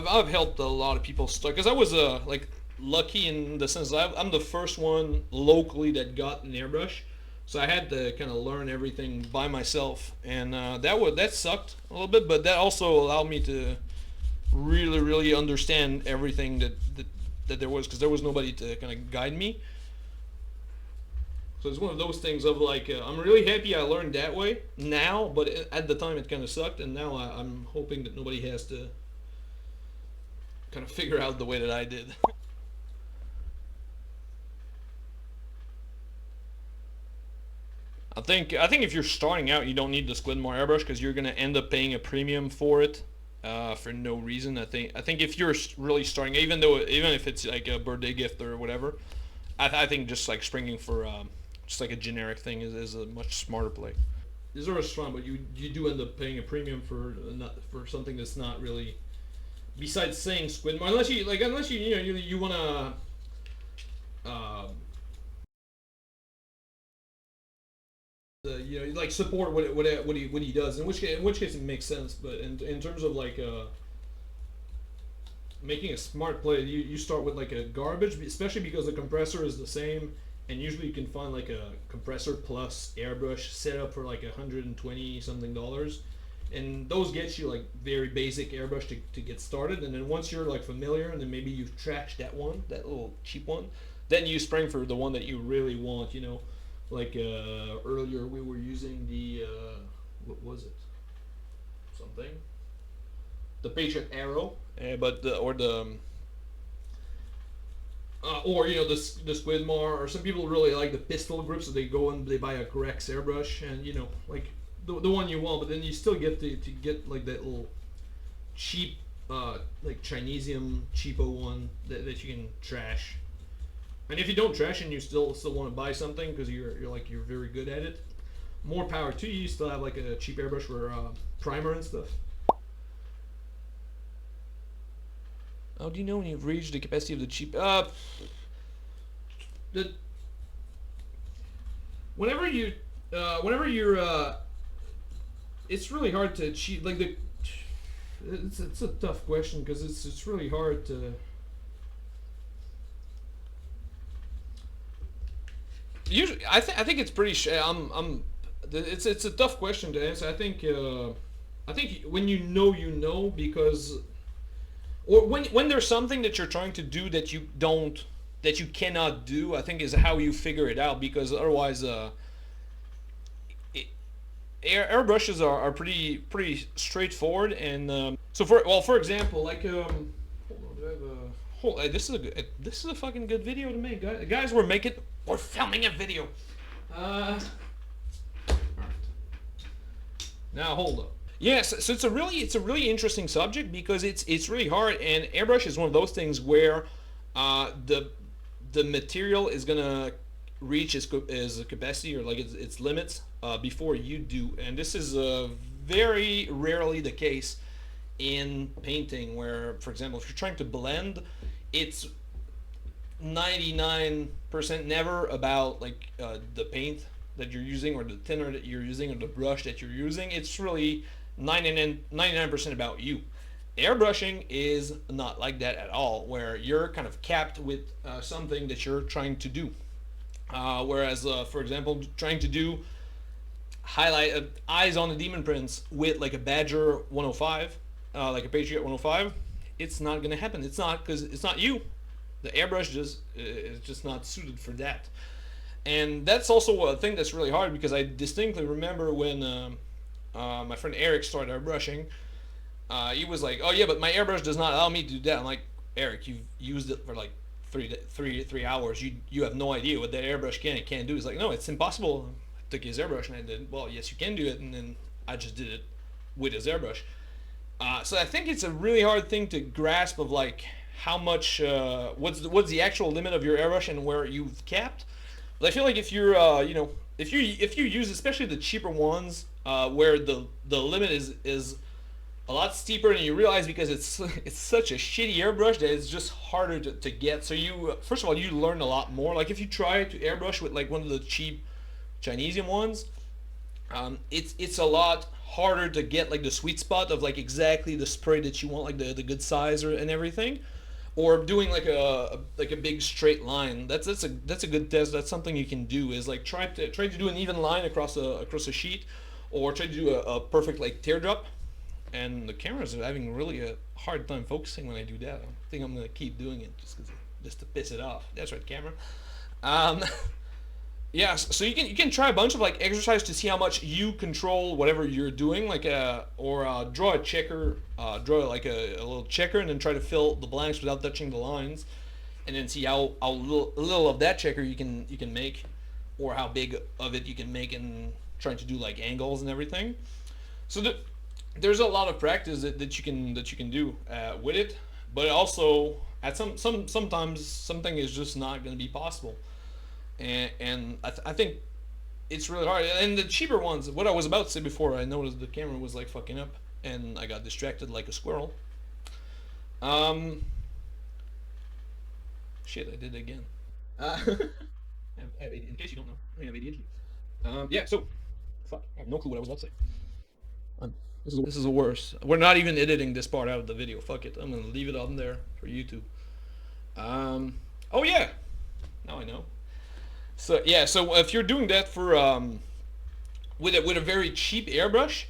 I've helped a lot of people start because I was like lucky in the sense that I'm the first one locally that got an airbrush, so I had to kind of learn everything by myself, and that sucked a little bit, but that also allowed me to really understand everything that there was, because there was nobody to kind of guide me. So it's one of those things of like I'm really happy I learned that way now, but at the time it kind of sucked, and now I'm hoping that nobody has to kind of figure out the way that I did. I think if you're starting out, you don't need the Squidmore airbrush because you're gonna end up paying a premium for it for no reason. I think if you're really starting, even if it's like a birthday gift or whatever, I think just like springing for just like a generic thing is a much smarter play. These are strong, but you do end up paying a premium for not for something that's not really, besides saying Squidmore, unless you know you wanna uh, like support what he does. In which case it makes sense. But in terms of like making a smart play, you start with like a garbage, especially because the compressor is the same, and usually you can find like a compressor plus airbrush setup for like 120 something dollars, and those get you like very basic airbrush to get started. And then once you're like familiar, and then maybe you've trashed that little cheap one, then you spring for the one that you really want, like earlier we were using the what was it, something, the Patriot Arrow, but the or the Squidmore, or some people really like the pistol grip, so they go and they buy a Grex airbrush, and like the one you want, but then you still get to get like that little cheap like Chinesium cheapo one that you can trash. And if you don't trash and you still want to buy something because you're very good at it, more power to you. You still have like a cheap airbrush for primer and stuff. How do you know when you've reached the capacity of the cheap? The whenever you're it's really hard to achieve like the. It's a tough question because it's really hard to. Usually, I think it's pretty. It's a tough question to answer. I think when because, or when there's something that you're trying to do that you cannot do, I think is how you figure it out, because otherwise airbrushes are pretty straightforward. And so for example, like hold on, do I have a this is a fucking good video to make, guys. We're filming a video. Alright. Now hold up. Yes, so it's a really interesting subject because it's really hard, and airbrush is one of those things where the material is gonna reach its capacity, or like its limits before you do, and this is very rarely the case in painting, where, for example, if you're trying to blend, it's 99% never about like the paint that you're using, or the thinner that you're using, or the brush that you're using. It's really 99% about you. Airbrushing is not like that at all, where you're kind of capped with something that you're trying to do. Whereas, for example, trying to do highlight eyes on the demon prints with like a Badger 105, like a Patriot 105, it's not gonna happen. It's not, because it's not you. The airbrush just is just not suited for that. And that's also a thing that's really hard, because I distinctly remember when my friend Eric started airbrushing. He was like, "Oh yeah, but my airbrush does not allow me to do that." I'm like, "Eric, you've used it for like three hours. You have no idea what that airbrush can and can't do." He's like, "No, it's impossible." I took his airbrush and I did. Well, yes, you can do it, and then I just did it with his airbrush. So I think it's a really hard thing to grasp, of like how much what's the actual limit of your airbrush and where you've capped. But I feel like if you're if you use especially the cheaper ones, where the limit is a lot steeper than you realize, because it's such a shitty airbrush that it's just harder to get. So you first of all, you learn a lot more. Like if you try to airbrush with like one of the cheap Chinesium ones, It's a lot harder to get like the sweet spot of like exactly the spray that you want, like the good size or and everything, or doing like a big straight line. That's a good test. That's something you can do. Is like try to do an even line across a sheet, or try to do a perfect like teardrop. And the cameras are having really a hard time focusing when I do that. I think I'm gonna keep doing it just to piss it off. That's right, camera. Um, yeah, so you can try a bunch of like exercise to see how much you control whatever you're doing, like or draw a checker, draw like a little checker, and then try to fill the blanks without touching the lines, and then see how little of that checker you can make, or how big of it you can make, and trying to do like angles and everything. So there's a lot of practice that you can do with it, but also at sometimes something is just not going to be possible, and I think it's really hard. And the cheaper ones, what I was about to say before, I noticed the camera was like fucking up, and I got distracted like a squirrel. Um, shit, I did it again. In case you don't know, I have ADHD. Yeah, so fuck, I have no clue what I was about to say. This is the worst. We're not even editing this part out of the video. Fuck it. I'm gonna leave it on there for YouTube. Oh yeah. Now I know. So yeah. So if you're doing that for with a very cheap airbrush,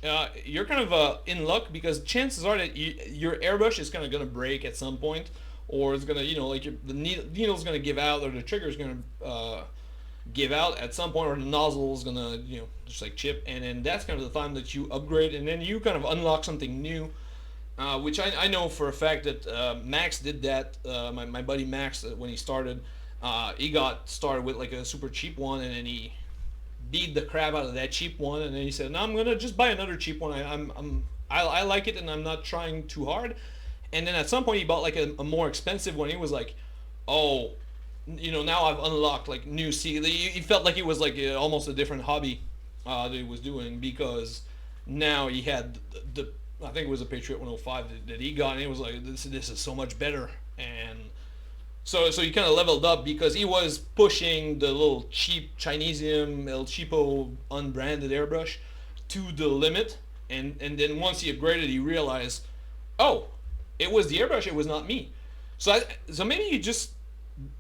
you're kind of in luck, because chances are that your airbrush is kind of gonna break at some point, or it's gonna like the needle's gonna give out, or the trigger's gonna give out at some point, or the nozzle is gonna just like chip, and then that's kind of the time that you upgrade, and then you kind of unlock something new, which I know for a fact that Max did that. My buddy Max, when he started, he got started with like a super cheap one, and then he beat the crap out of that cheap one, and then he said, "No, I'm gonna just buy another cheap one. I like it, and I'm not trying too hard." And then at some point he bought like a more expensive one. He was like, "Oh, now I've unlocked like new C." He felt like it was like almost a different hobby that he was doing, because now he had I think it was a Patriot 105 that he got, and it was like this is so much better. And so he kind of leveled up, because he was pushing the little cheap Chinesium El Cheapo unbranded airbrush to the limit, and then once he upgraded, he realized, oh, it was the airbrush, it was not me. So maybe you just,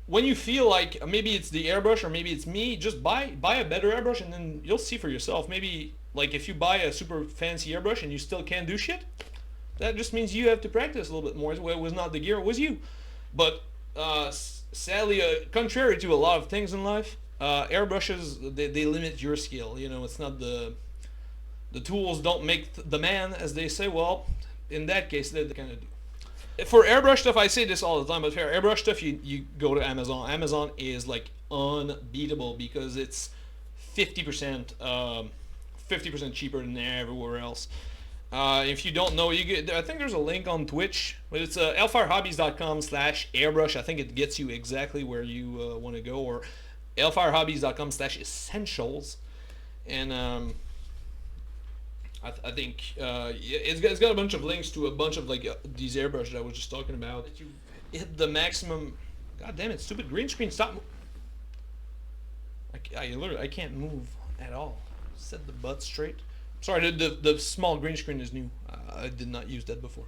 when you feel like maybe it's the airbrush or maybe it's me, just buy a better airbrush, and then you'll see for yourself. Maybe like if you buy a super fancy airbrush and you still can't do shit, that just means you have to practice a little bit more. It was not the gear, it was you. But sadly, contrary to a lot of things in life, airbrushes, they limit your skill. It's not the tools don't make the man, as they say. Well, in that case, they kind of do. For airbrush stuff, I say this all the time, but for airbrush stuff, you go to Amazon. Amazon is like unbeatable, because it's 50% 50% cheaper than everywhere else. If you don't know, I think there's a link on Twitch, but it's lfirehobbies.com/airbrush. I think it gets you exactly where you want to go, or lfirehobbies.com/essentials. And I think it's got a bunch of links to a bunch of like these airbrushes I was just talking about. That you hit the maximum. God damn it! Stupid green screen! Stop. I can't move at all. Set the butt straight. Sorry, the small green screen is new. I did not use that before.